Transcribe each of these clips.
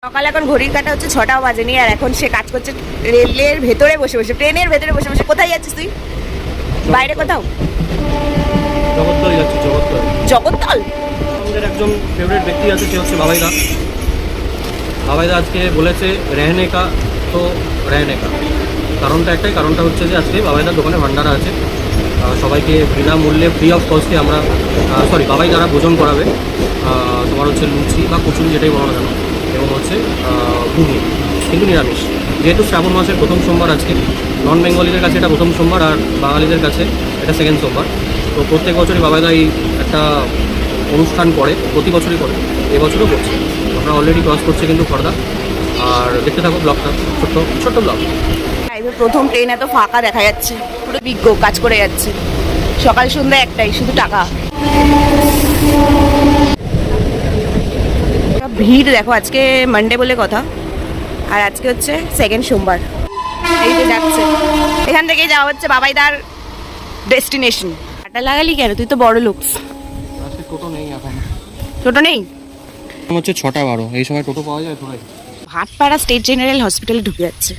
সকালে এখন ঘড়ির কাটা হচ্ছে 6টাও বাজেনি, আর এখন সে কাজ করছে রেলের ভেতরে বসে বসে, ট্রেনের ভেতরে বসে বসে। কোথায় যাচ্ছিস তুই? বাইরে কোথাও? জগদ্দল যাচ্ছি, জগদ্দল। জগদ্দল? আমাদের একজন ফেভারিট ব্যক্তি আছে, সে হচ্ছে বাবাইদা। বাবাইদা আজকে বলেছে রেহনে কা, তো রেহনে কা। কারণটা একটাই, কারণটা হচ্ছে যে আজকে বাবাইদার দোকানে ভান্ডারা আছে, সবাইকে বিনামূল্যে ফ্রি অফ কস্টে আমরা বাবাই দ্বারা ভোজন করাবে। তোমার হচ্ছে লুচি বা কচুরি যেটাই বলো না কেন, এবং হচ্ছে ঘুগনি, কিন্তু নিরামিষ। যেহেতু শ্রাবণ মাসের প্রথম সোমবার আজকে, নন বেঙ্গলিদের কাছে এটা প্রথম সোমবার, আর বাঙালিদের কাছে এটা সেকেন্ড সোমবার। তো প্রত্যেক বছরই বাবাইদা এই একটা অনুষ্ঠান করে, প্রতি বছরই করে, এবছরও করছে। আমরা অলরেডি ক্রস করছে কিন্তু পর্দা। আর দেখতে থাকো ব্লগটা, ছোট্ট ছোট্ট ব্লগ। প্রথম ট্রেন এত ফাঁকা দেখা যাচ্ছে, পুরো বিজ্ঞ কাজ করে যাচ্ছে। সকাল সন্ধ্যা একটাই, শুধু টাকা। ভিড় দেখো, আজকে মানডে বলে কথা, আর আজকে হচ্ছে সেকেন্ড সোমবার। এই যে যাচ্ছে, এখান থেকেই যাওয়া হচ্ছে বাবাইদার ডেস্টিনেশন। আটা লাগালি কেন? তুই তো বড় লোক। আজকে টোটো নেই এখন। টোটো নেই? হচ্ছে 6:12, এই সময় টোটো পাওয়া যায় কোথায়? ভাটপাড়া স্টেট জেনারেল হসপিটালে ঢুকে যাচ্ছে।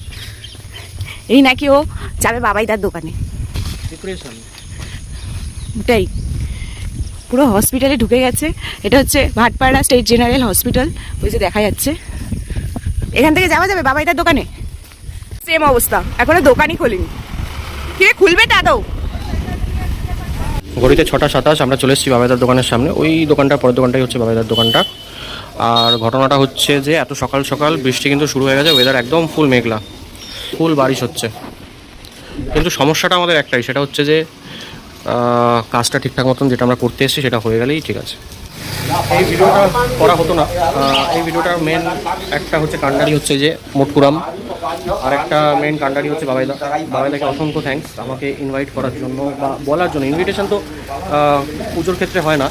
এই নাকি ও যাবে বাবাইদার দোকানে। ডিপ্রেশন ওটাই, পুরো হসপিটালে ঢুকে গেছে। এটা হচ্ছে ভাটপাড়া স্টেট জেনারেল হসপিটাল, ওই যে দেখা যাচ্ছে। এখান থেকে যাওয়া যাবে বাবাইদার দোকানে? সেম অবস্থা, এখনো দোকানই খোলেনি। কিরে খুলবে তা তো? ঘড়িতে 6:27, আমরা চলে এসেছি বাবাইদার দোকানের সামনে। ওই দোকানটা, পরের দোকানটাই হচ্ছে বাবাইদার দোকানটা। আর ঘটনাটা হচ্ছে যে এত সকাল সকাল বৃষ্টি কিন্তু শুরু হয়ে গেছে, ওয়েদার একদম ফুল মেঘলা, ফুল বারিশ হচ্ছে। কিন্তু সমস্যাটা আমাদের একটাই, সেটা হচ্ছে যে কাজটা ঠিকঠাক মতন যেটা আমরা করতে এসেছি সেটা হয়ে গেলেই ঠিক আছে। এই ভিডিওটা করা হতো না। এই ভিডিওটার মেন একটা হচ্ছে কাণ্ডারি হচ্ছে যে মোটকুরাম, আর একটা মেন কাণ্ডারি হচ্ছে বাবাইদা। বাবাইদাকে অসংখ্য থ্যাঙ্কস আমাকে ইনভাইট করার জন্য বা বলার জন্য। ইনভিটেশন তো পুজোর ক্ষেত্রে হয় না,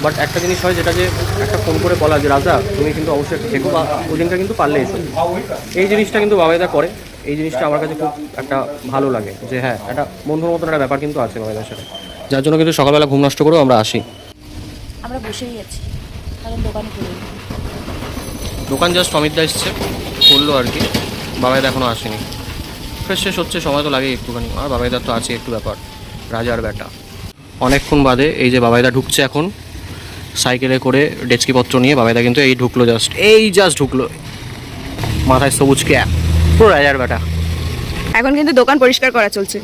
বাট একটা জিনিস হয়, যেটা যে একটা ফোন করে বলা যে রাজা তুমি কিন্তু অবশ্যই একটু থেকো, বা ওই দিনটা কিন্তু পারলে এসো। এই জিনিসটা কিন্তু বাবাইদা করে। এই জিনিসটা আমার কাছে খুব একটা ভালো লাগে, যে হ্যাঁ একটা বন্ধুর মতন একটা ব্যাপার কিন্তু আছে বাবাইদার সাথে, যার জন্য কিন্তু সকালবেলা ঘুম নষ্ট করেও আমরা আসি। আমরা বসেই আছি, কারণ দোকান খুলেনি। দোকান জাস্ট অমিতদা এসছে, করলো আর কি। বাবাইদা এখনও আসেনি। ফ্রেশ শেষ হচ্ছে, সময় তো লাগেই একটুখানি। আর বাবাইদার তো আছে একটু ব্যাপার, রাজার বেটা। অনেকক্ষণ বাদে এই যে বাবাইদা ঢুকছে এখন সাইকেলে করে, ডেচকিপত্র নিয়ে। বাবাইদা কিন্তু এই ঢুকলো, জাস্ট ঢুকলো, মাথায় সবুজ ক্যাপ, পুরো রাজার বেটা। এখন কিন্তু দোকান পরিষ্কার করা চলছে।